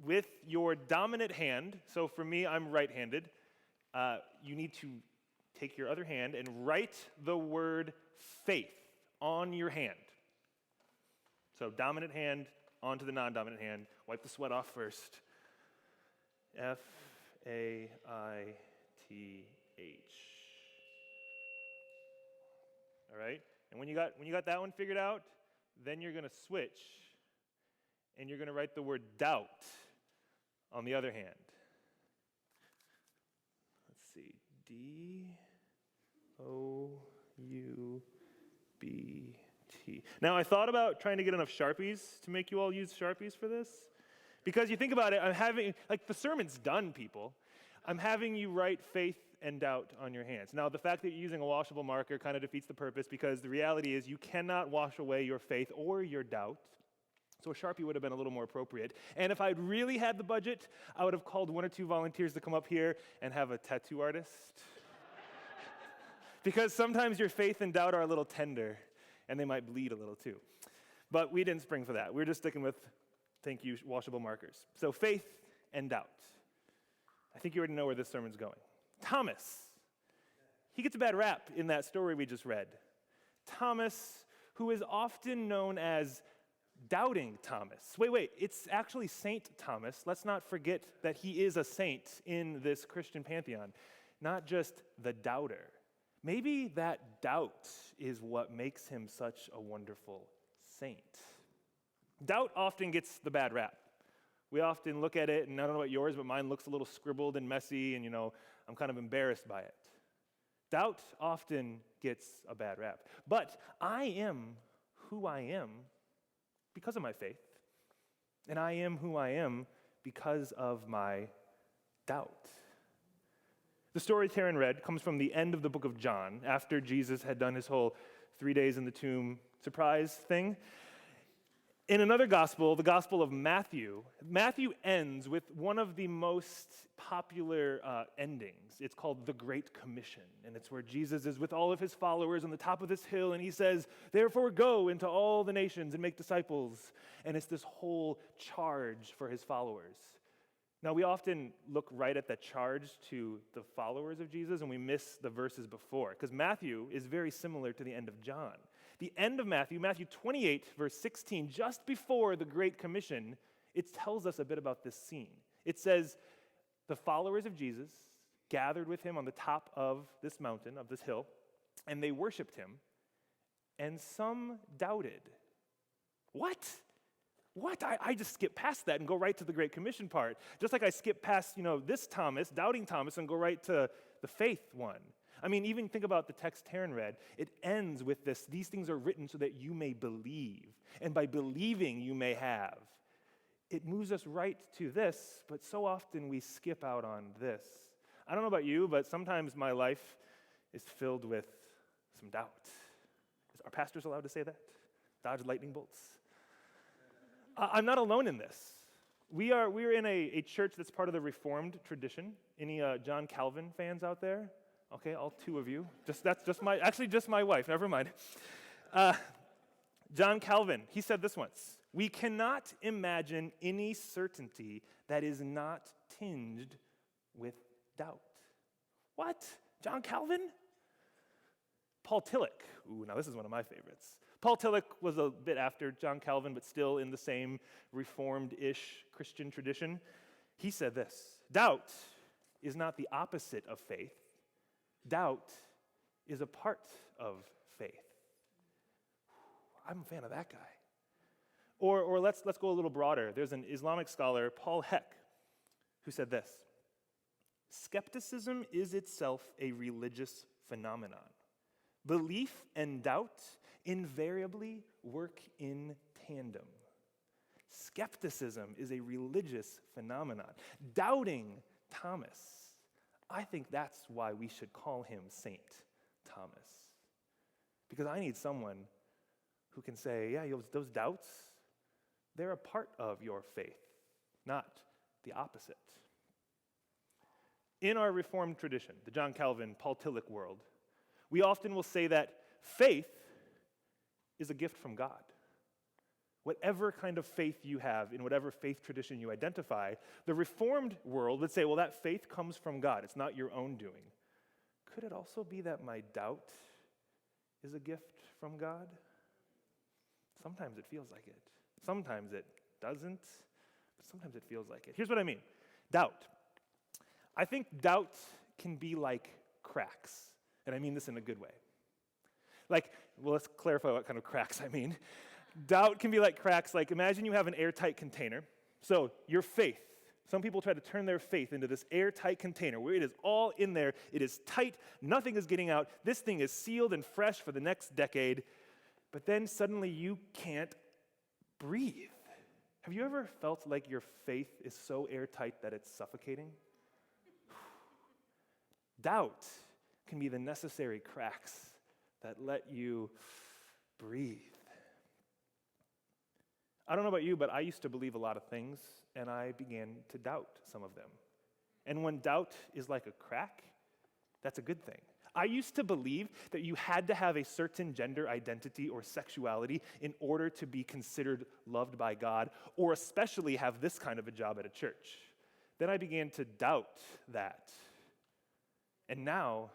with your dominant hand, so for me, I'm right-handed, you need to take your other hand and write the word faith on your hand. So dominant hand onto the non-dominant hand. Wipe the sweat off first. Faith. All right? And when you got that one figured out, then you're going to switch and you're going to write the word doubt on the other hand. Let's see. D-O-U-B-T. Now, I thought about trying to get enough Sharpies to make you all use Sharpies for this. Because you think about it, I'm having, the sermon's done, people. I'm having you write faith and doubt on your hands. Now, the fact that you're using a washable marker kind of defeats the purpose because the reality is you cannot wash away your faith or your doubt. So a Sharpie would have been a little more appropriate. And if I'd really had the budget, I would have called one or two volunteers to come up here and have a tattoo artist. Because sometimes your faith and doubt are a little tender, and they might bleed a little too. But we didn't spring for that. We're just sticking with, thank you, washable markers. So faith and doubt. I think you already know where this sermon's going. Thomas. He gets a bad rap in that story we just read. Thomas, who is often known as Doubting Thomas. Wait, it's actually Saint Thomas. Let's not forget that he is a saint in this Christian pantheon, not just the doubter. Maybe that doubt is what makes him such a wonderful saint. Doubt often gets the bad rap. We often look at it, and I don't know about yours, but mine looks a little scribbled and messy, and I'm kind of embarrassed by it. Doubt often gets a bad rap. But I am who I am because of my faith, and I am who I am because of my doubt. The story Taryn read comes from the end of the book of John, after Jesus had done his whole 3 days in the tomb surprise thing. In another gospel, the Gospel of Matthew, Matthew ends with one of the most popular endings. It's called the Great Commission, and it's where Jesus is with all of his followers on the top of this hill, and he says, "Therefore go into all the nations and make disciples." And it's this whole charge for his followers. Now, we often look right at the charge to the followers of Jesus, and we miss the verses before, because Matthew is very similar to the end of John. The end of Matthew 28, verse 16, just before the Great Commission, it tells us a bit about this scene. It says, the followers of Jesus gathered with him on the top of this mountain, of this hill, and they worshiped him, and some doubted. What? I just skip past that and go right to the Great Commission part. Just like I skip past, this Thomas, doubting Thomas, and go right to the faith one. I mean, even think about the text Taryn read. It ends with this: these things are written so that you may believe, and by believing you may have. It moves us right to this, but so often we skip out on this. I don't know about you, but sometimes my life is filled with some doubt. Are pastors allowed to say that? Dodge lightning bolts? I'm not alone in this. We're in a church that's part of the Reformed tradition. Any John Calvin fans out there? Okay, all two of you. That's just my wife. Never mind. John Calvin, he said this once: "We cannot imagine any certainty that is not tinged with doubt." What? John Calvin? Paul Tillich. Ooh, now this is one of my favorites. Paul Tillich was a bit after John Calvin, but still in the same Reformed-ish Christian tradition. He said this: "Doubt is not the opposite of faith. Doubt is a part of faith." I'm a fan of that guy. Or let's go a little broader. There's an Islamic scholar, Paul Heck, who said this: "Skepticism is itself a religious phenomenon. Belief and doubt invariably work in tandem." Skepticism is a religious phenomenon. Doubting Thomas, I think that's why we should call him Saint Thomas. Because I need someone who can say, yeah, those doubts, they're a part of your faith, not the opposite. In our Reformed tradition, the John Calvin, Paul Tillich world, we often will say that faith is a gift from God. whatever kind of faith you have, in whatever faith tradition you identify, the Reformed world would say, well, that faith comes from God. It's not your own doing. Could it also be that my doubt is a gift from God? Sometimes it feels like it. Sometimes it doesn't. But sometimes it feels like it. Here's what I mean. Doubt. I think doubt can be like cracks. And I mean this in a good way. Let's clarify what kind of cracks I mean. Doubt can be like cracks. Like, imagine you have an airtight container. So your faith. Some people try to turn their faith into this airtight container where it is all in there. It is tight. Nothing is getting out. This thing is sealed and fresh for the next decade. But then suddenly you can't breathe. Have you ever felt like your faith is so airtight that it's suffocating? Doubt can be the necessary cracks that let you breathe. I don't know about you, but I used to believe a lot of things, and I began to doubt some of them. And when doubt is like a crack, that's a good thing. I used to believe that you had to have a certain gender identity or sexuality in order to be considered loved by God, or especially have this kind of a job at a church. Then I began to doubt that. And now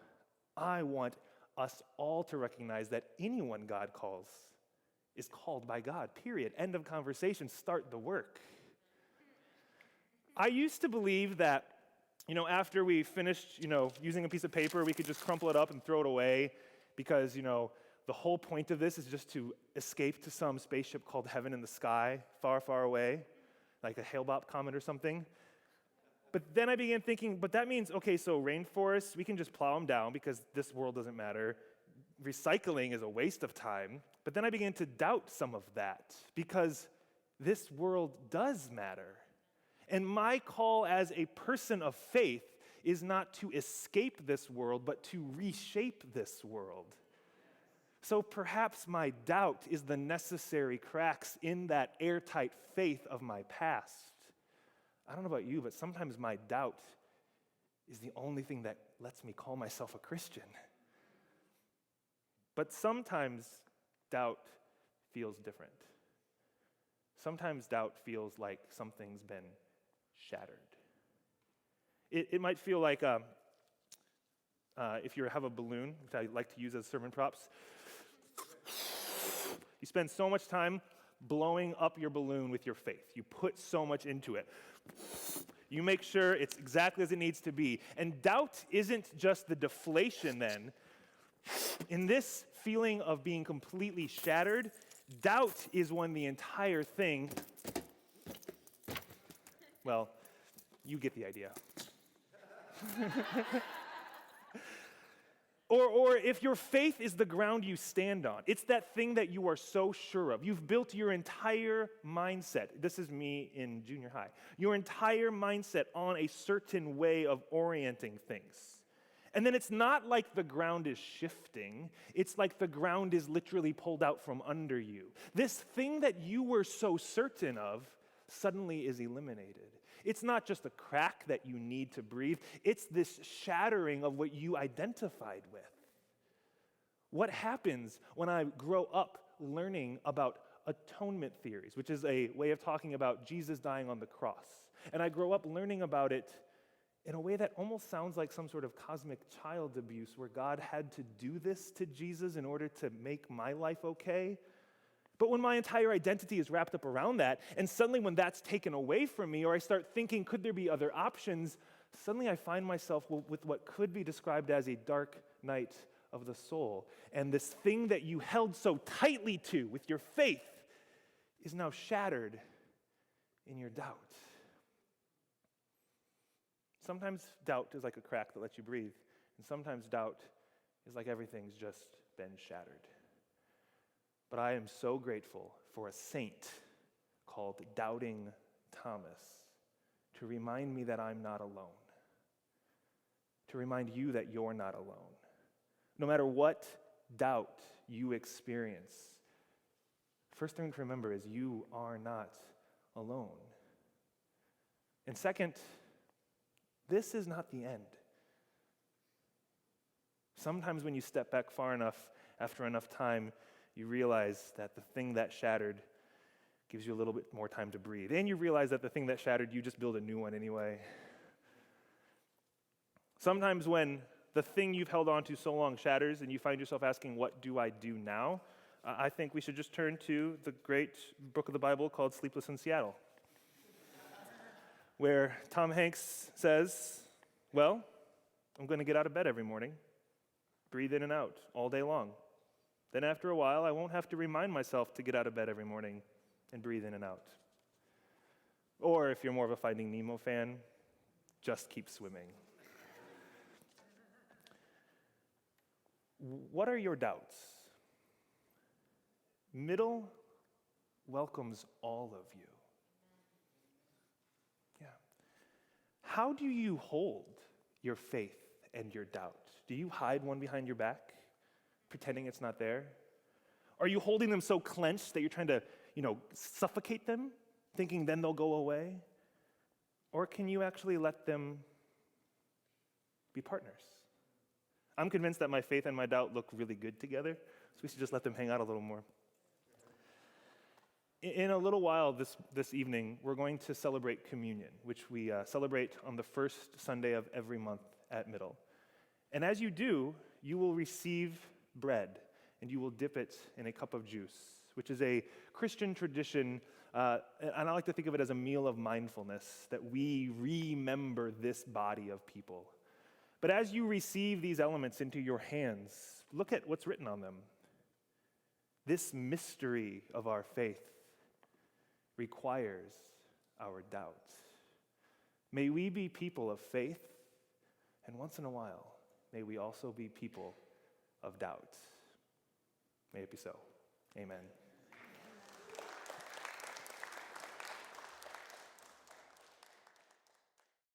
I want us all to recognize that anyone God calls is called by God, period. End of conversation, start the work. I used to believe that, after we finished, using a piece of paper, we could just crumple it up and throw it away because, the whole point of this is just to escape to some spaceship called heaven in the sky, far, far away, like a Hale-Bopp comet or something. But then I began thinking, but that means, okay, so rainforests, we can just plow them down because this world doesn't matter. Recycling is a waste of time. But then I began to doubt some of that because this world does matter. And my call as a person of faith is not to escape this world, but to reshape this world. So perhaps my doubt is the necessary cracks in that airtight faith of my past. I don't know about you, but sometimes my doubt is the only thing that lets me call myself a Christian. But sometimes doubt feels different. Sometimes doubt feels like something's been shattered. It might feel like if you have a balloon, which I like to use as sermon props, you spend so much time blowing up your balloon with your faith. You put so much into it. You make sure it's exactly as it needs to be. And doubt isn't just the deflation then. In this feeling of being completely shattered, doubt is when the entire thing, well, you get the idea. Or if your faith is the ground you stand on, it's that thing that you are so sure of. You've built your entire mindset. This is me in junior high. Your entire mindset on a certain way of orienting things. And then it's not like the ground is shifting. It's like the ground is literally pulled out from under you. This thing that you were so certain of suddenly is eliminated. It's not just a crack that you need to breathe. It's this shattering of what you identified with. What happens when I grow up learning about atonement theories, which is a way of talking about Jesus dying on the cross, and I grow up learning about it in a way that almost sounds like some sort of cosmic child abuse where God had to do this to Jesus in order to make my life okay? But when my entire identity is wrapped up around that, and suddenly when that's taken away from me, or I start thinking, could there be other options? Suddenly I find myself with what could be described as a dark night of the soul. And this thing that you held so tightly to with your faith is now shattered in your doubt. Sometimes doubt is like a crack that lets you breathe, and sometimes doubt is like everything's just been shattered. But I am so grateful for a saint called Doubting Thomas to remind me that I'm not alone, to remind you that you're not alone. No matter what doubt you experience, first thing to remember is you are not alone. And second, this is not the end. Sometimes when you step back far enough, after enough time, you realize that the thing that shattered gives you a little bit more time to breathe. And you realize that the thing that shattered you, just build a new one anyway. Sometimes when the thing you've held on to so long shatters and you find yourself asking, what do I do now? I think we should just turn to the great book of the Bible called Sleepless in Seattle, where Tom Hanks says, well, I'm going to get out of bed every morning, breathe in and out all day long. Then after a while, I won't have to remind myself to get out of bed every morning and breathe in and out. Or if you're more of a Finding Nemo fan, just keep swimming. What are your doubts? Middle welcomes all of you. Yeah. How do you hold your faith and your doubt? Do you hide one behind your back, pretending it's not there? Are you holding them so clenched that you're trying to, suffocate them, thinking then they'll go away? Or can you actually let them be partners? I'm convinced that my faith and my doubt look really good together, so we should just let them hang out a little more. In a little while this evening, we're going to celebrate communion, which we celebrate on the first Sunday of every month at Middle. And as you do, you will receive bread, and you will dip it in a cup of juice, which is a Christian tradition, and I like to think of it as a meal of mindfulness, that we remember this body of people. But as you receive these elements into your hands, look at what's written on them. This mystery of our faith requires our doubt. May we be people of faith, and once in a while, may we also be people of doubt. May it be so. Amen.